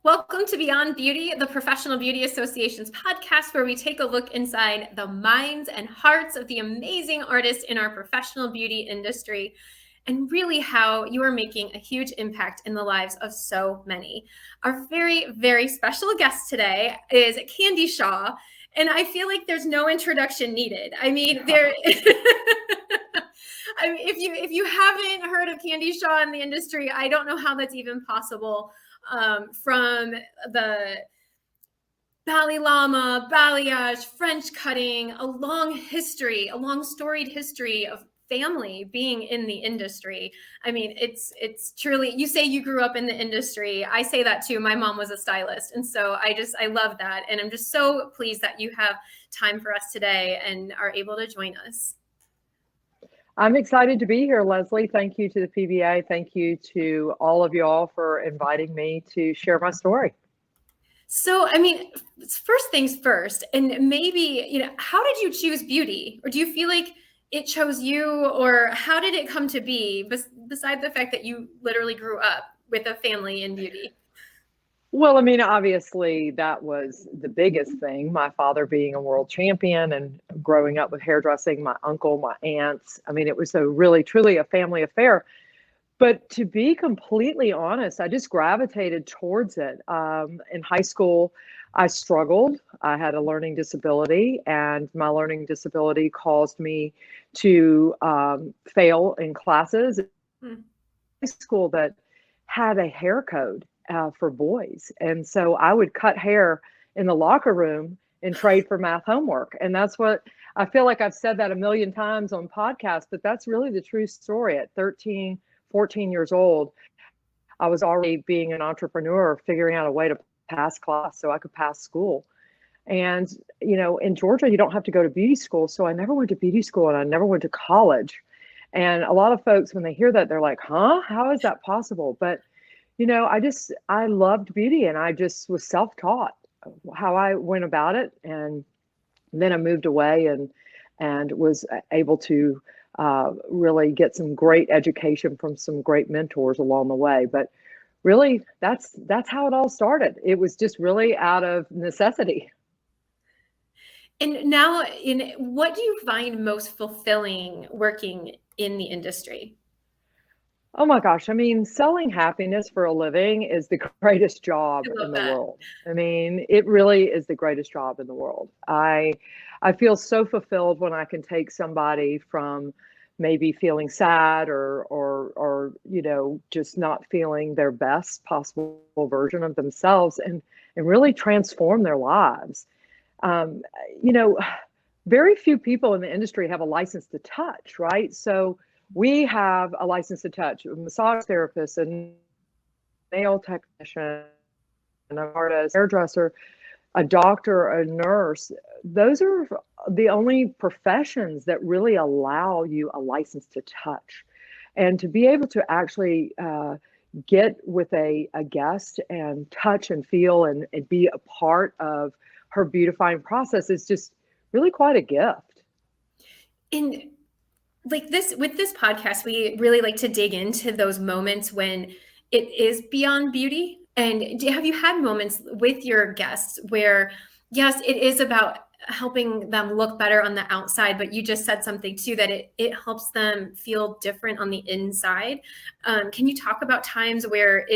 Welcome to Beyond Beauty, the Professional Beauty Association's podcast, where we take a look inside the minds and hearts of the amazing artists in our professional beauty industry, and really how you are making a huge impact in the lives of so many. Our very, very special guest today is Candy Shaw, and I feel like there's no introduction needed. I mean, if you haven't heard of Candy Shaw in the industry, I don't know how that's even possible. From the Balay Lama, balayage, French cutting, a long storied history of family being in the industry. I mean, it's truly, you say you grew up in the industry. I say that too. My mom was a stylist. And so I love that. And I'm just so pleased that you have time for us today and are able to join us. I'm excited to be here, Leslie. Thank you to the PBA. Thank you to all of y'all for inviting me to share my story. So, I mean, first things first, and maybe, how did you choose beauty? Or do you feel like it chose you, or how did it come to be, besides the fact that you literally grew up with a family in beauty? Well, I mean, obviously that was the biggest thing. My father being a world champion and growing up with hairdressing, my uncle, my aunts. I mean, it was truly a family affair. But to be completely honest, I just gravitated towards it. In high school, I struggled. I had a learning disability, and my learning disability caused me to fail in classes. High school that had a hair code for boys. And so I would cut hair in the locker room and trade for math homework. And that's what I feel like I've said that a million times on podcasts, but that's really the true story. At 13, 14 years old, I was already being an entrepreneur, figuring out a way to pass class so I could pass school. And, in Georgia, you don't have to go to beauty school. So I never went to beauty school and I never went to college. And a lot of folks, when they hear that, they're like, huh, how is that possible? But I loved beauty, and I just was self-taught how I went about it. And then I moved away and was able to really get some great education from some great mentors along the way. But really, that's how it all started. It was just really out of necessity. And now, what do you find most fulfilling working in the industry? Oh my gosh. I mean, selling happiness for a living is the greatest job in the world. I mean, it really is the greatest job in the world. I feel so fulfilled when I can take somebody from maybe feeling sad or just not feeling their best possible version of themselves and really transform their lives. Very few people in the industry have a license to touch, right? So we have a license to touch, a massage therapist, a nail technician, an artist, hairdresser, a doctor, a nurse. Those are the only professions that really allow you a license to touch. And to be able to actually get with a guest and touch and feel and be a part of her beautifying process is just really quite a gift. And with this podcast, we really like to dig into those moments when it is beyond beauty. And have you had moments with your guests where, yes, it is about helping them look better on the outside, but you just said something too, that it helps them feel different on the inside. Can you talk about times where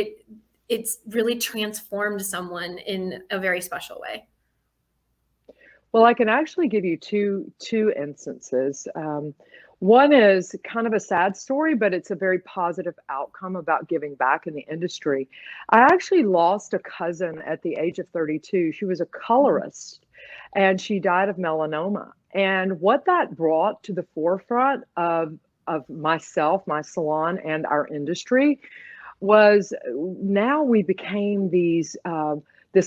it's really transformed someone in a very special way? Well, I can actually give you two instances. One is kind of a sad story, but it's a very positive outcome about giving back in the industry. I actually lost a cousin at the age of 32. She was a colorist, and she died of melanoma. And what that brought to the forefront of myself, my salon, and our industry was now we became this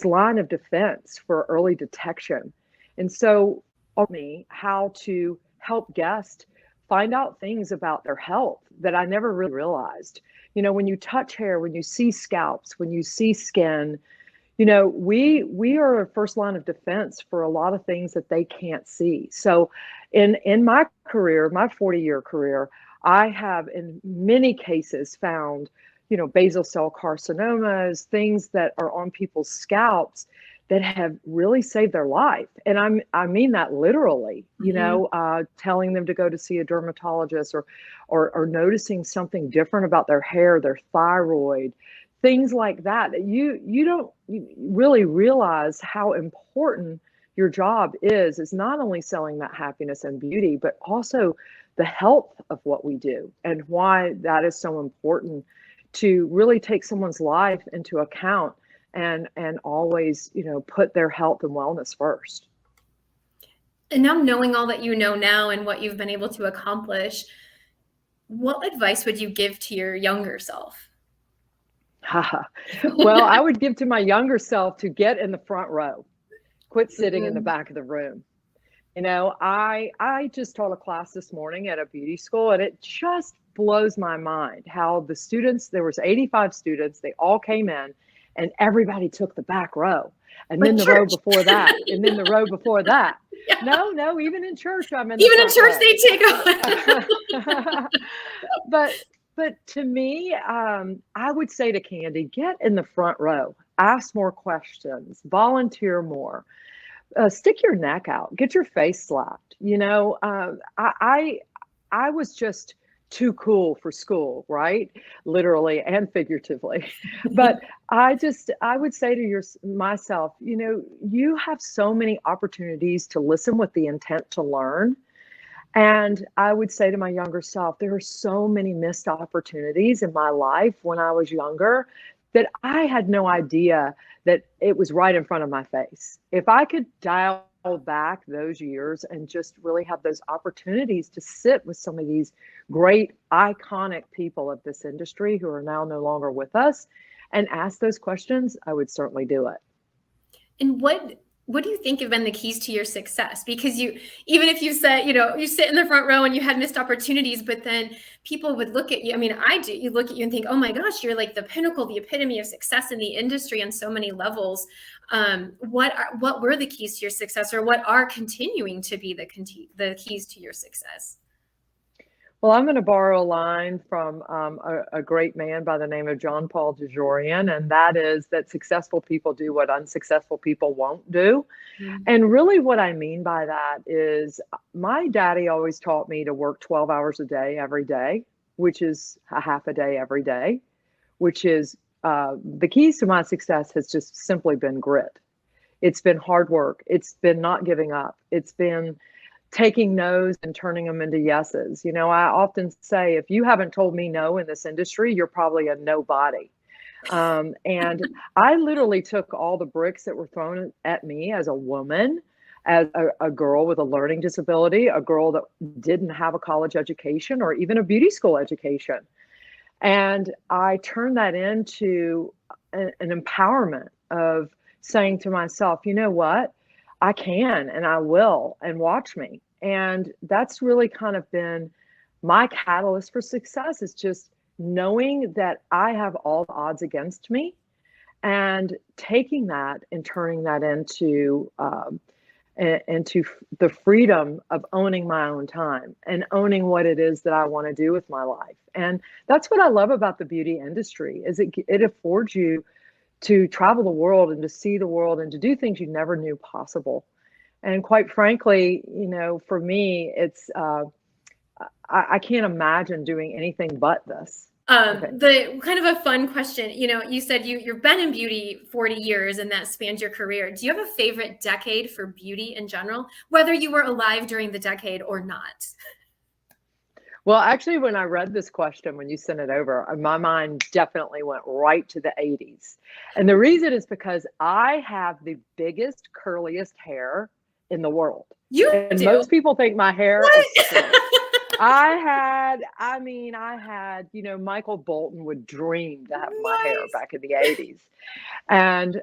line of defense for early detection. And so taught me how to help guests find out things about their health that I never really realized. When you touch hair, when you see scalps, when you see skin, we are a first line of defense for a lot of things that they can't see. So in my career, my 40-year career, I have in many cases found basal cell carcinomas, things that are on people's scalps that have really saved their life. And I mean that literally, telling them to go to see a dermatologist, or noticing something different about their hair, their thyroid, things like that. You don't really realize how important your job is not only selling that happiness and beauty, but also the health of what we do, and why that is so important to really take someone's life into account, and always, put their health and wellness first. And now, knowing all that you know now and what you've been able to accomplish, what advice would you give to your younger self? Well, I would give to my younger self to get in the front row, quit sitting in the back of the room. I just taught a class this morning at a beauty school, and it just blows my mind how the students, there was 85 students, they all came in, and everybody took the back row, and then the row before that, and then the row before that. Yeah. No, even in church, I'm in the even in church row. They take on. But to me, I would say to Candy, get in the front row, ask more questions, volunteer more, stick your neck out, get your face slapped. I was just too cool for school, right? Literally and figuratively. But I would say to myself, you have so many opportunities to listen with the intent to learn. And I would say to my younger self, there are so many missed opportunities in my life when I was younger that I had no idea that it was right in front of my face. If I could dial back those years and just really have those opportunities to sit with some of these great iconic people of this industry who are now no longer with us and ask those questions, I would certainly do it. And what do you think have been the keys to your success? Because even if you said, you sit in the front row and you had missed opportunities, but then people would look at you. I mean, I do. You look at you and think, oh my gosh, you're like the pinnacle, the epitome of success in the industry on so many levels. What were the keys to your success, or what are continuing to be the keys to your success? Well, I'm going to borrow a line from a great man by the name of John Paul DeJorian, and that is that successful people do what unsuccessful people won't do. Mm-hmm. And really what I mean by that is my daddy always taught me to work 12 hours a day every day, which is a half a day every day, which is the keys to my success has just simply been grit. It's been hard work. It's been not giving up. It's been taking no's and turning them into yeses. I often say, if you haven't told me no in this industry, you're probably a nobody. And I literally took all the bricks that were thrown at me as a woman, as a girl with a learning disability, a girl that didn't have a college education or even a beauty school education. And I turned that into an empowerment of saying to myself, you know what? I can, and I will, and watch me. And that's really kind of been my catalyst for success, is just knowing that I have all the odds against me, and taking that and turning that into the freedom of owning my own time and owning what it is that I want to do with my life. And that's what I love about the beauty industry, is it affords you to travel the world and to see the world and to do things you never knew possible. And quite frankly, for me, it's I can't imagine doing anything but this. The kind of a fun question, you said you've been in beauty 40 years and that spans your career. Do you have a favorite decade for beauty in general, whether you were alive during the decade or not? Well, actually, when I read this question, when you sent it over, my mind definitely went right to the 80s. And the reason is because I have the biggest, curliest hair in the world. And do? Most people think my hair is silk. I had, Michael Bolton would dream to have my hair back in the 80s. And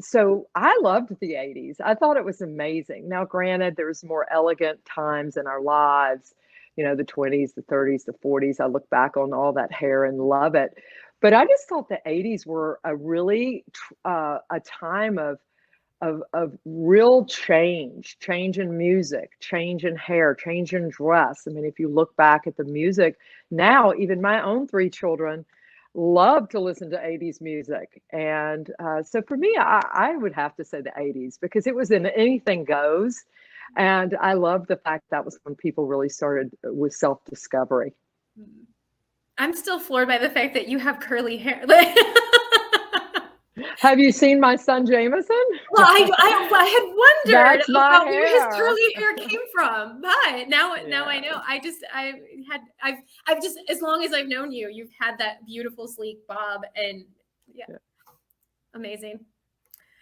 so I loved the 80s. I thought it was amazing. Now, granted, there was more elegant times in our lives, the 20s, the 30s, the 40s. I look back on all that hair and love it. But I just thought the 80s were a really a time of real change in music, change in hair, change in dress. I mean, if you look back at the music now, even my own 3 children, love to listen to 80s music. And so for me, I would have to say the 80s because it was in anything goes. And I love the fact that was when people really started with self-discovery. I'm still floored by the fact that you have curly hair. Have you seen my son Jamison? Well, I had wondered That's my about where his hair. curly hair came from, but now I Yeah. know. I've just, as long as I've known you, you've had that beautiful sleek bob, and yeah. Amazing.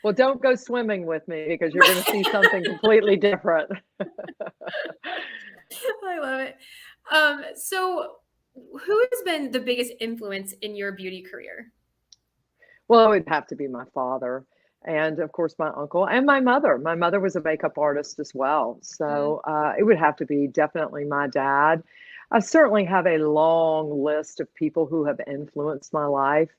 Well, don't go swimming with me because you're going to see something completely different. I love it. So who has been the biggest influence in your beauty career? Well, it would have to be my father, and of course my uncle and my mother. My mother was a makeup artist as well. So it would have to be definitely my dad. I certainly have a long list of people who have influenced my life.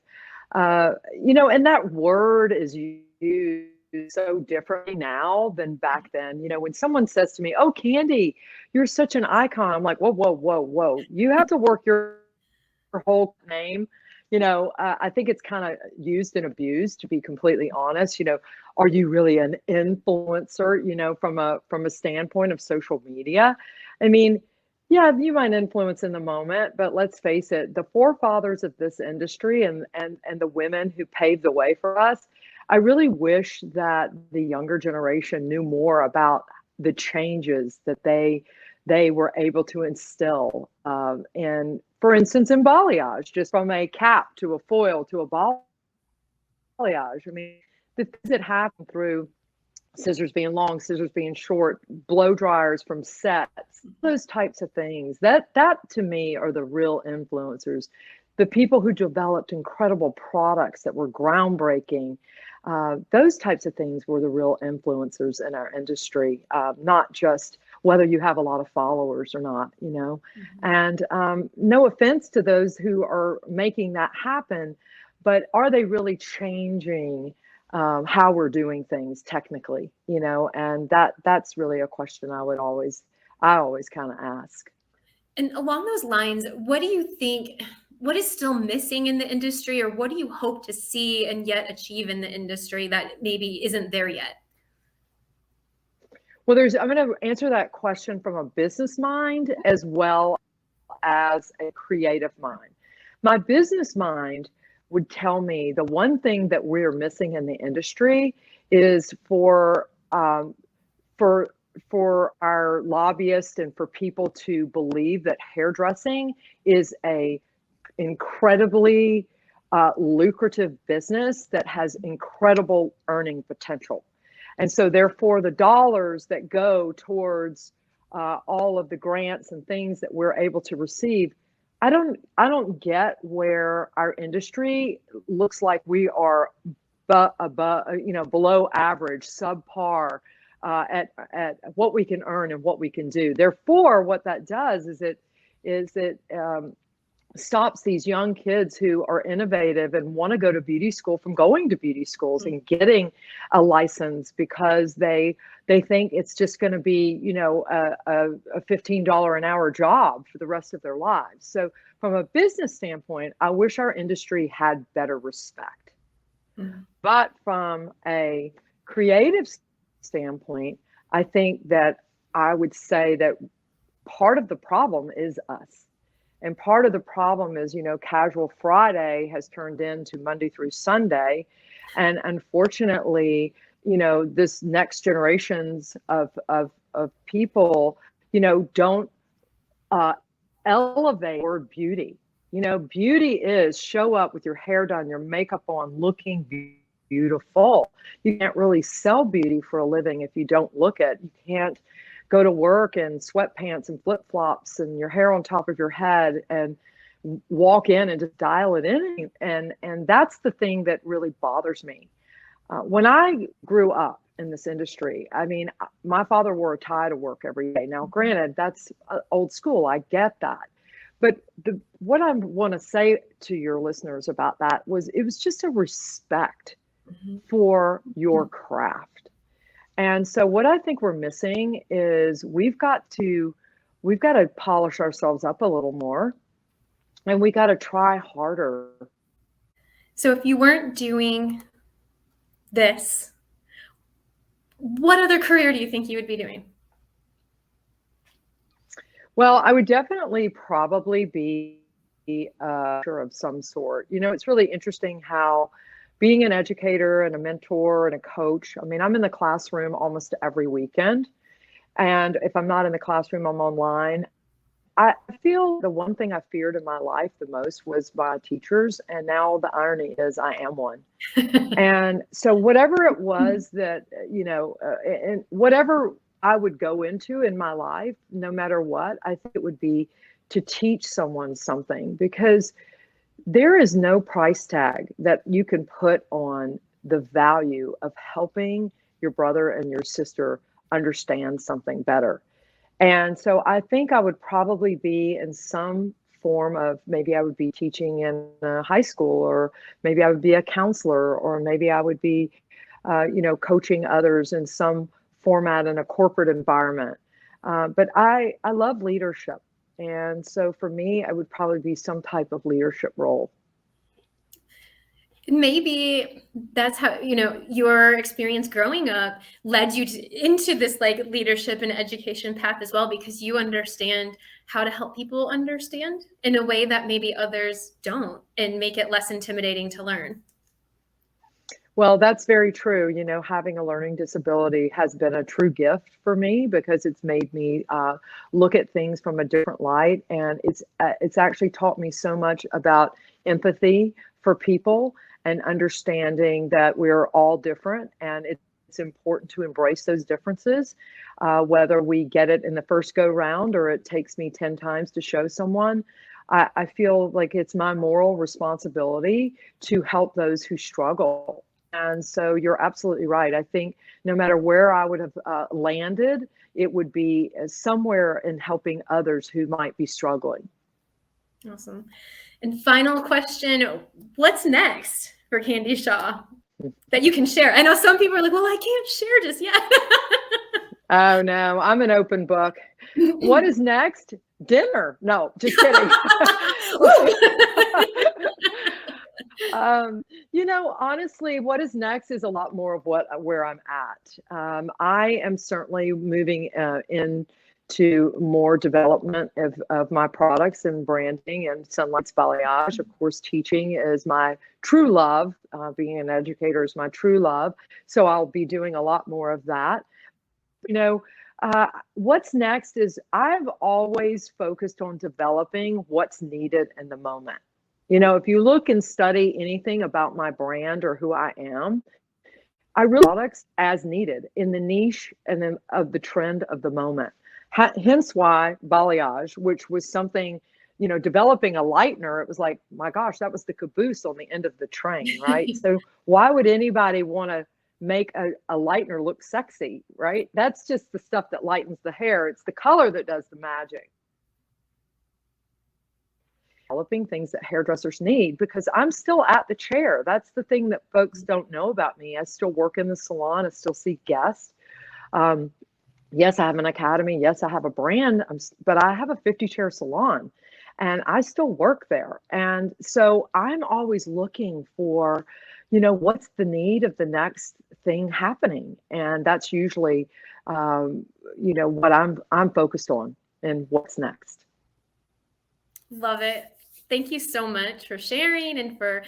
And that word is used so differently now than back then. When someone says to me, "Oh, Candy, you're such an icon," I'm like, whoa, whoa, whoa, whoa. You have to work your whole name. I think it's kind of used and abused, to be completely honest. Are you really an influencer, from a standpoint of social media? I mean, yeah, you might influence in the moment, but let's face it, the forefathers of this industry and the women who paved the way for us, I really wish that the younger generation knew more about the changes that they were able to instill. And for instance, in balayage, just from a cap to a foil to a balayage. I mean, the things that happen through scissors being long, scissors being short, blow dryers from sets, those types of things. That to me are the real influencers. The people who developed incredible products that were groundbreaking. Those types of things were the real influencers in our industry, not just whether you have a lot of followers or not, And no offense to those who are making that happen, but are they really changing how we're doing things technically, And that's really a question I always kind of ask. And along those lines, what do you think, what is still missing in the industry, or what do you hope to see and yet achieve in the industry that maybe isn't there yet? Well, I'm going to answer that question from a business mind as well as a creative mind. My business mind would tell me the one thing that we're missing in the industry is for our lobbyists and for people to believe that hairdressing is a incredibly lucrative business that has incredible earning potential. And so therefore the dollars that go towards all of the grants and things that we're able to receive, I don't get where our industry looks like we are below average, subpar at what we can earn and what we can do. Therefore, what that does is it stops these young kids who are innovative and want to go to beauty school from going to beauty schools and getting a license because they think it's just going to be, a $15 an hour job for the rest of their lives. So from a business standpoint, I wish our industry had better respect. But from a creative standpoint, I think that I would say that part of the problem is us. And part of the problem is, casual Friday has turned into Monday through Sunday. And unfortunately, this next generations of people, don't elevate the word beauty. Beauty is show up with your hair done, your makeup on, looking beautiful. You can't really sell beauty for a living if you don't look it. You can't go to work in sweatpants and flip-flops and your hair on top of your head and walk in and just dial it in. And that's the thing that really bothers me. When I grew up in this industry, I mean, my father wore a tie to work every day. Now, granted, that's old school. I get that. But what I want to say to your listeners about that was it was just a respect for your craft. And so what I think we're missing is we've got to polish ourselves up a little more, and we got to try harder So if you weren't doing this, what other career do you think you would be doing? Well, I would definitely probably be a teacher of some sort. It's really interesting how being an educator and a mentor and a coach, I mean, I'm in the classroom almost every weekend. And if I'm not in the classroom, I'm online. I feel the one thing I feared in my life the most was my teachers. And now the irony is I am one. And so whatever it was that, and whatever I would go into in my life, no matter what, I think it would be to teach someone something, because there is no price tag that you can put on the value of helping your brother and your sister understand something better. And so I think I would probably be in some form of, maybe I would be teaching in high school, or maybe I would be a counselor, or maybe I would be, coaching others in some format in a corporate environment. But I love leadership. And so for me, I would probably be some type of leadership role. Maybe that's how, your experience growing up led you into this like leadership and education path as well, because you understand how to help people understand in a way that maybe others don't, and make it less intimidating to learn. Well, that's very true. Having a learning disability has been a true gift for me, because it's made me look at things from a different light, and it's actually taught me so much about empathy for people and understanding that we're all different, and it's important to embrace those differences, whether we get it in the first go round or it takes me 10 times to show someone. I feel like it's my moral responsibility to help those who struggle. And so you're absolutely right. I think no matter where I would have landed, it would be somewhere in helping others who might be struggling. Awesome. And final question, what's next for Candy Shaw that you can share? I know some people are like, well, I can't share just yet. Oh, no, I'm an open book. What is next? Dinner. No, just kidding. Honestly, what is next is a lot more of where I'm at. I am certainly moving into more development of my products and branding, and Sunlights Balayage. Of course, teaching is my true love. Being an educator is my true love. So I'll be doing a lot more of that. What's next is I've always focused on developing what's needed in the moment. If you look and study anything about my brand or who I am, I really products as needed in the niche and then of the trend of the moment. Hence why balayage, which was something, developing a lightener, it was like, my gosh, that was the caboose on the end of the train, right? So why would anybody want to make a lightener look sexy, right? That's just the stuff that lightens the hair. It's the color that does the magic. Developing things that hairdressers need, because I'm still at the chair. That's the thing that folks don't know about me. I still work in the salon. I still see guests. Yes, I have an academy. Yes, I have a brand, but I have a 50-chair salon, and I still work there. And so I'm always looking for, what's the need of the next thing happening, and that's usually, what I'm focused on and what's next. Love it. Thank you so much for sharing and for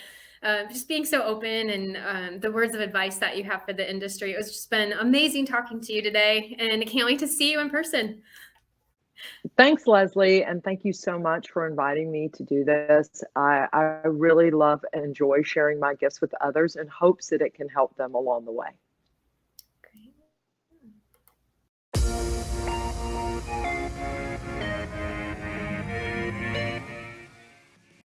just being so open, and the words of advice that you have for the industry. It's just been amazing talking to you today, and I can't wait to see you in person. Thanks, Leslie, and thank you so much for inviting me to do this. I really love and enjoy sharing my gifts with others in hopes that it can help them along the way.